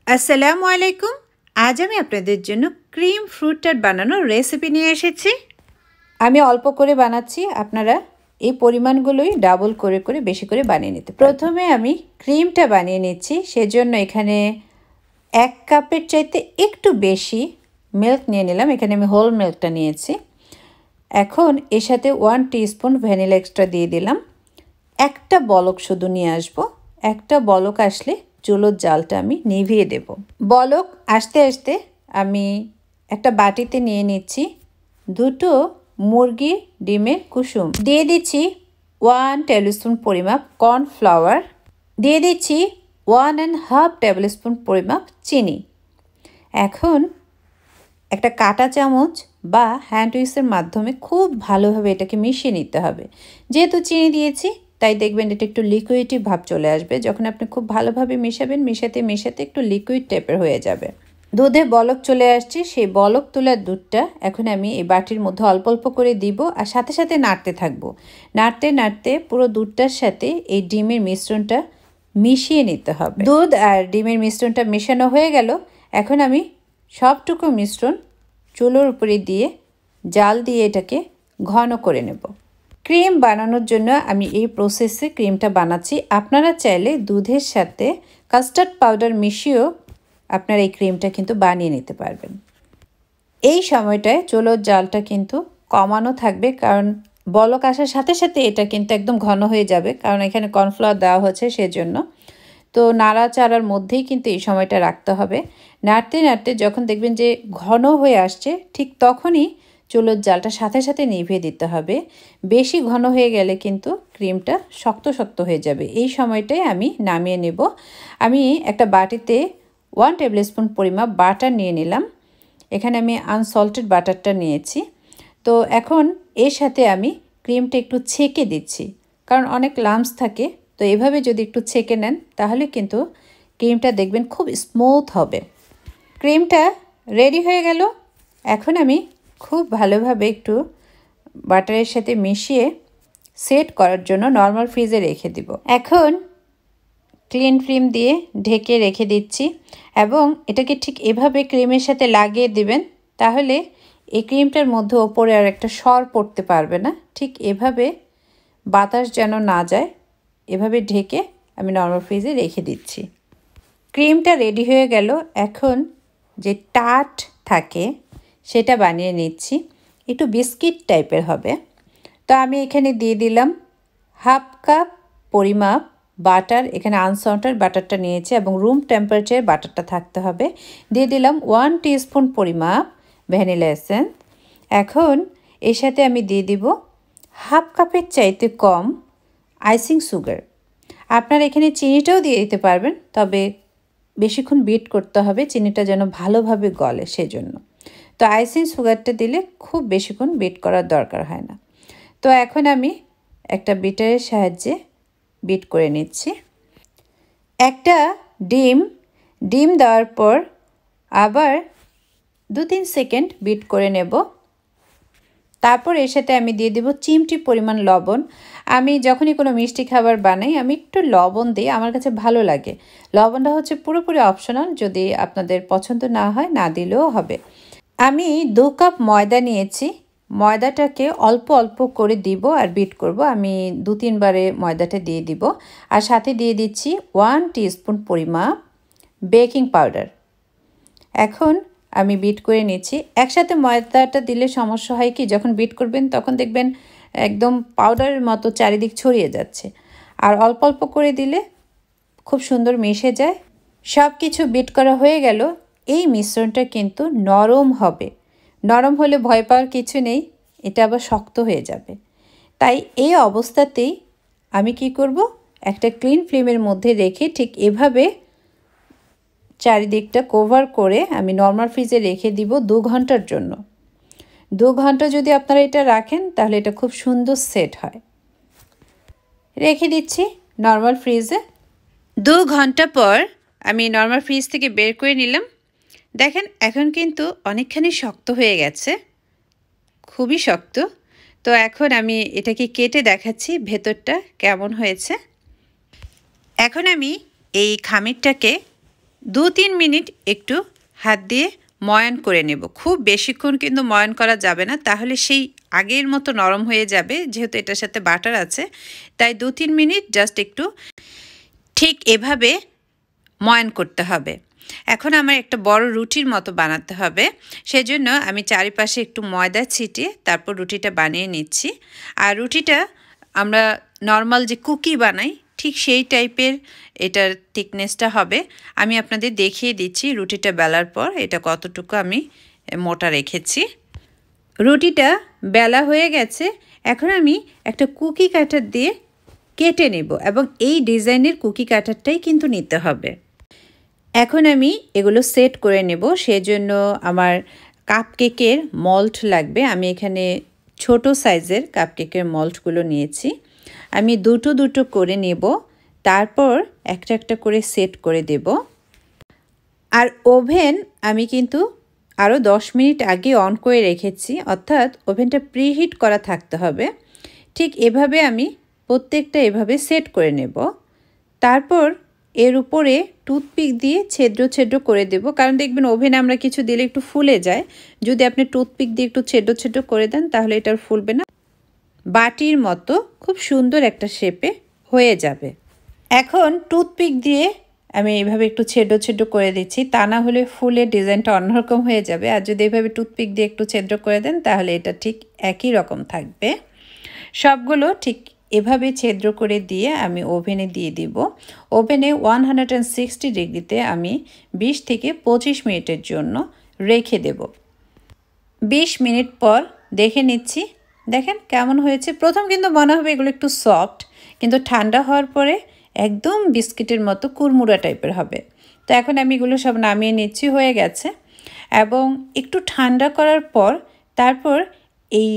আসসালামু আলাইকুম। আজ আমি আপনাদের জন্য ক্রিম ফ্রুট টার্ট বানানোর রেসিপি নিয়ে এসেছি। আমি অল্প করে বানাচ্ছি, আপনারা এই পরিমাণগুলোই ডাবল করে করে বেশি করে বানিয়ে নিতে। প্রথমে আমি ক্রিমটা বানিয়ে নিচ্ছি, সেজন্য এখানে 1 কাপের চাইতে একটু বেশি মিল্ক নিয়ে নিলাম। এখানে আমি হোল মিল্কটা নিয়েছি। এখন এর সাথে 1 টিস্পুন ভ্যানিলা এক্সট্রা দিয়ে দিলাম। একটা বলক শুধু নিয়ে আসব। একটা বলক আসলে চুলোর জালটা আমি নিভিয়ে দেব। বলক আসতে আসতে আমি একটা বাটিতে নিয়ে নিচ্ছি 2 মুরগি ডিমের কুসুম, দিয়ে দিচ্ছি 1 টেবিলস্পুন পরিমাপ কর্নফ্লাওয়ার, দিয়ে দিচ্ছি 1.5 টেবিলস্পুন পরিমাপ চিনি। এখন একটা কাঁটা চামচ বা হ্যান্ড উইক্সের মাধ্যমে খুব ভালোভাবে এটাকে মিশিয়ে নিতে হবে। যেহেতু চিনি দিয়েছি তাই দেখবেন এটা একটু লিকুইডি ভাব চলে আসবে। যখন আপনি খুব ভালোভাবে মেশাবেন, মেশাতে মেশাতে একটু লিকুইড টাইপের হয়ে যাবে। দুধে বলক চলে আসছে, সেই বলক তোলার দুধটা এখন আমি এই বাটির মধ্যে অল্প অল্প করে দিব আর সাথে সাথে নাড়তে থাকবো। নাড়তে নাড়তে পুরো দুধটার সাথে এই ডিমের মিশ্রণটা মিশিয়ে নিতে হবে। দুধ আর ডিমের মিশ্রণটা মেশানো হয়ে গেল। এখন আমি সবটুকু মিশ্রণ চুলোর উপরে দিয়ে জাল দিয়ে এটাকে ঘন করে নেব। ক্রিম বানানোর জন্য আমি এই প্রসেসে ক্রিমটা বানাচ্ছি। আপনারা চাইলে দুধের সাথে কাস্টার্ড পাউডার মিশিয়েও আপনারা এই ক্রিমটা কিন্তু বানিয়ে নিতে পারবেন। এই সময়টায় চুলোর জালটা কিন্তু কমানো থাকবে, কারণ বলক আসার সাথে সাথে এটা কিন্তু একদম ঘন হয়ে যাবে, কারণ এখানে কর্নফ্লাওয়ার দেওয়া হচ্ছে সেজন্য। তো নাড়াচাড়ার মধ্যেই কিন্তু এই সময়টা রাখতে হবে। নাড়তে নাড়তে যখন দেখবেন যে ঘন হয়ে আসছে, ঠিক তখনই চুলোর জালটা সাথে সাথে নিভিয়ে দিতে হবে। বেশি ঘন হয়ে গেলে কিন্তু ক্রিমটা শক্ত শক্ত হয়ে যাবে। এই সময়টাই আমি নামিয়ে নেব। আমি একটা বাটিতে 1 টেবিলস্পুন পরিমাপ বাটার নিয়ে নিলাম। এখানে আমি আনসল্টেড বাটারটা নিয়েছি। তো এখন এর সাথে আমি ক্রিমটা একটু ছেঁকে দিচ্ছি, কারণ অনেক লাম্পস থাকে। তো এভাবে যদি একটু ছেঁকে নেন তাহলে কিন্তু ক্রিমটা দেখবেন খুব স্মুথ হবে। ক্রিমটা রেডি হয়ে গেল। এখন আমি খুব ভালোভাবে একটু বাটারের সাথে মিশিয়ে সেট করার জন্য নর্মাল ফ্রিজে রেখে দিব। এখন ক্লিন ফিল্ম দিয়ে ঢেকে রেখে দিচ্ছি এবং এটাকে ঠিক এভাবে ক্রিমের সাথে লাগিয়ে দিবেন, তাহলে এই ক্রিমটার মধ্যে ওপরে আর একটা সর পড়তে পারবে না। ঠিক এভাবে বাতাস যেন না যায়, এভাবে ঢেকে আমি নর্মাল ফ্রিজে রেখে দিচ্ছি। ক্রিমটা রেডি হয়ে গেল। এখন যে টার্ট থাকে সেটা বানিয়ে নিচ্ছি। একটু বিস্কিট টাইপের হবে। তো আমি এখানে দিয়ে দিলাম 1/2 কাপ পরিমাপ বাটার। এখানে আনসল্টেড বাটারটা নিয়েছি এবং রুম টেম্পারেচারে বাটারটা থাকতে হবে। দিয়ে দিলাম 1 টিস্পুন পরিমাপ ভ্যানিলা এসেন্স। এখন এর সাথে আমি দিয়ে দিব 1/2 কাপের চাইতে কম আইসিং সুগার। আপনারা এখানে চিনিটাও দিয়ে দিতে পারবেন, তবে বেশিক্ষণ বিট করতে হবে, চিনিটা যেন ভালোভাবে গলে সেজন্য। তো আইসিং সুগারটা দিলে খুব বেশিক্ষণ বিট করার দরকার হয় না। তো এখন আমি একটা বিটারের সাহায্যে বিট করে নিচ্ছি। একটা ডিম দেওয়ার পর আবার 2-3 সেকেন্ড বিট করে নেব। তারপর এর সাথে আমি দিয়ে দেব চিমটি পরিমাণ লবণ। আমি যখনই কোনো মিষ্টি খাবার বানাই আমি একটু লবণ দিই, আমার কাছে ভালো লাগে। লবণটা হচ্ছে পুরোপুরি অপশনাল, যদি আপনাদের পছন্দ না হয় না দিলেও হবে। আমি 2 কাপ ময়দা নিয়েছি। ময়দাটাকে অল্প অল্প করে দিব আর বিট করব। আমি 2-3 বারে ময়দাটা দিয়ে দিব আর সাথে দিয়ে দিচ্ছি 1 টিস্পুন পরিমাপ বেকিং পাউডার। এখন আমি বিট করে নিচ্ছি। একসাথে ময়দাটা দিলে সমস্যা হয় কি, যখন বিট করবেন তখন দেখবেন একদম পাউডারের মতো চারিদিক ছড়িয়ে যাচ্ছে, আর অল্প অল্প করে দিলে খুব সুন্দর মিশে যায়। সব কিছু বিট করা হয়ে গেল। এই মিশ্রণটা কিন্তু নরম হবে। নরম হলে ভয় পাওয়ার কিছু নেই, এটা আবার শক্ত হয়ে যাবে। তাই এই অবস্থাতেই আমি কি করব, একটা ক্লিন ফ্লেমের মধ্যে রেখে ঠিক এভাবে চারিদিকটা কভার করে আমি নর্মাল ফ্রিজে রেখে দিব 2 ঘন্টার জন্য। 2 ঘন্টা যদি আপনারা এটা রাখেন তাহলে এটা খুব সুন্দর সেট হয়। রেখে দিচ্ছি নর্মাল ফ্রিজে। 2 ঘন্টা পর আমি নর্মাল ফ্রিজ থেকে বের করে নিলাম। দেখেন এখন কিন্তু অনেকখানি শক্ত হয়ে গেছে, খুবই শক্ত। তো এখন আমি এটাকে কেটে দেখাচ্ছি ভেতরটা কেমন হয়েছে। এখন আমি এই খামিরটাকে 2-3 মিনিট একটু হাত দিয়ে ময়ান করে নেব। খুব বেশিক্ষণ কিন্তু ময়ান করা যাবে না, তাহলে সেই আগের মতো নরম হয়ে যাবে। যেহেতু এটার সাথে বাটার আছে, তাই 2-3 মিনিট জাস্ট একটু ঠিক এভাবে ময়ান করতে হবে। এখন আমার একটা বড় রুটির মতো বানাতে হবে, সেজন্য আমি চারিপাশে একটু ময়দা ছিটিয়ে তারপর রুটিটা বানিয়ে নিচ্ছি। আর রুটিটা আমরা নর্মাল যে কুকি বানাই ঠিক সেই টাইপের এটার থিকনেসটা হবে। আমি আপনাদের দেখিয়ে দিচ্ছি রুটিটা বেলার পর এটা কতটুকু আমি মোটা রেখেছি। রুটিটা বেলা হয়ে গেছে, এখন আমি একটা কুকি কাটার দিয়ে কেটে নেব এবং এই ডিজাইনের কুকি কাটারটাই কিন্তু নিতে হবে। এখন আমি এগুলো সেট করে নেব, সেজন্য আমার কাপকেকের মল্ট লাগবে। আমি এখানে ছোট সাইজের কাপকেকের মল্টগুলো নিয়েছি। আমি দুটো দুটো করে নেব, তারপর একটা একটা করে সেট করে দেব। আর ওভেন আমি কিন্তু আরও 10 মিনিট আগে অন করে রেখেছি, অর্থাৎ ওভেনটা প্রিহিট করা থাকতে হবে। ঠিক এভাবে আমি প্রত্যেকটা এভাবে সেট করে নেব। তারপর এর উপরে টুথপিক দিয়ে ছিদ্র ছিদ্র করে দেব, কারণ দেখবেন ওভেনে আমরা কিছু দিলে একটু ফুলে যায়। যদি আপনি টুথপিক দিয়ে একটু ছিদ্র ছিদ্র করে দেন তাহলে এটা ফুলবে না, বাটির মতো খুব সুন্দর একটা শেপে হয়ে যাবে। এখন টুথপিক দিয়ে আমি এইভাবে একটু ছিদ্র ছিদ্র করে দিচ্ছি, তা না হলে ফুলের ডিজাইনটা অন্যরকম হয়ে যাবে। আর যদি এইভাবে টুথপিক দিয়ে একটু ছিদ্র করে দেন তাহলে এটা ঠিক একই রকম থাকবে। সবগুলো ঠিক এভাবে ছিদ্র করে দিয়ে আমি ওভেনে দিয়ে দিব। ওভেনে 160 ডিগ্রিতে আমি 20 থেকে 25 মিনিটের জন্য রেখে দেব। 20 মিনিট পর দেখে নিচ্ছি, দেখেন কেমন হয়েছে। প্রথম কিন্তু মনে হবে এগুলো একটু সফট, কিন্তু ঠান্ডা হওয়ার পরে একদম বিস্কিটের মতো কুড়মুড়া টাইপের হবে। তো এখন আমি এগুলো সব নামিয়ে নিচ্ছি, হয়ে গেছে। এবং একটু ঠান্ডা করার পর তারপর এই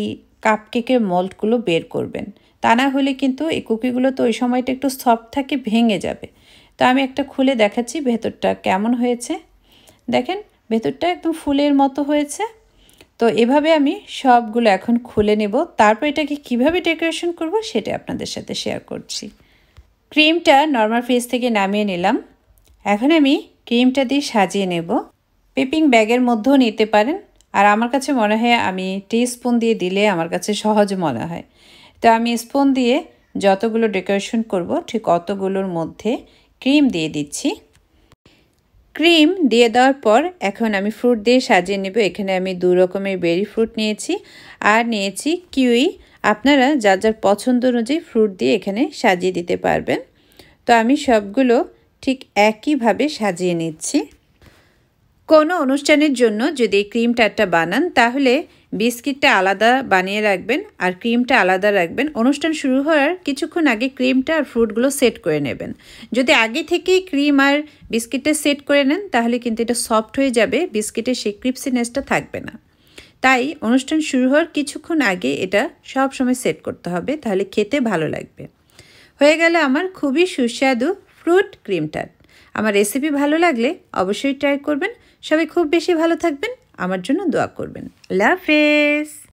কাপকেকের মল্টগুলো বের করবেন, তা না হলে কিন্তু এই কুকিগুলো তো ওই সময়টা একটু সফট থাকে, ভেঙে যাবে। তো আমি একটা খুলে দেখাচ্ছি ভেতরটা কেমন হয়েছে। দেখেন ভেতরটা একদম ফুলের মতো হয়েছে। তো এভাবে আমি সবগুলো এখন খুলে নেব, তারপর এটাকে কিভাবে ডেকোরেশন করব সেটা আপনাদের সাথে শেয়ার করছি। ক্রিমটা নর্মাল ফ্রিজ থেকে নামিয়ে নিলাম। এখন আমি ক্রিমটা দিয়ে সাজিয়ে নেব। পেপিং ব্যাগের মধ্যেও নিতে পারেন, আর আমার কাছে মনে হয় আমি টিস্পুন দিয়ে দিলে আমার কাছে সহজ মনে হয়। তো আমি স্পুন দিয়ে যতগুলো ডেকোরেশন করব ঠিক অতগুলোর মধ্যে ক্রিম দিয়ে দিচ্ছি। ক্রিম দিয়ে দেওয়ার পর এখন আমি ফ্রুট দিয়ে সাজিয়ে নেব। এখানে আমি 2 রকমের বেরি ফ্রুট নিয়েছি আর নিয়েছি কিউই। আপনারা যার যার পছন্দ অনুযায়ী ফ্রুট দিয়ে এখানে সাজিয়ে দিতে পারবেন। তো আমি সবগুলো ঠিক একইভাবে সাজিয়ে নিচ্ছি। কোনো অনুষ্ঠানের জন্য যদি ক্রিম টার্টটা বানান তাহলে বিস্কিটটা আলাদা বানিয়ে রাখবেন আর ক্রিমটা আলাদা রাখবেন। অনুষ্ঠান শুরু হওয়ার কিছুক্ষণ আগে ক্রিমটা আর ফ্রুটগুলো সেট করে নেবেন। যদি আগে থেকেই ক্রিম আর বিস্কিটটা সেট করে নেন তাহলে কিন্তু এটা সফট হয়ে যাবে, বিস্কিটের সেই ক্রিপসিনেসটা থাকবে না। তাই অনুষ্ঠান শুরু হওয়ার কিছুক্ষণ আগে এটা সব সময় সেট করতে হবে, তাহলে খেতে ভালো লাগবে। হয়ে গেল আমার খুবই সুস্বাদু ফ্রুট ক্রিম টার্ট। আমার রেসিপি ভালো লাগলে অবশ্যই ট্রাই করবেন। সবাই খুব বেশি ভালো থাকবেন, আমার জন্য দোয়া করবেন। আল্লাহ হাফেজ।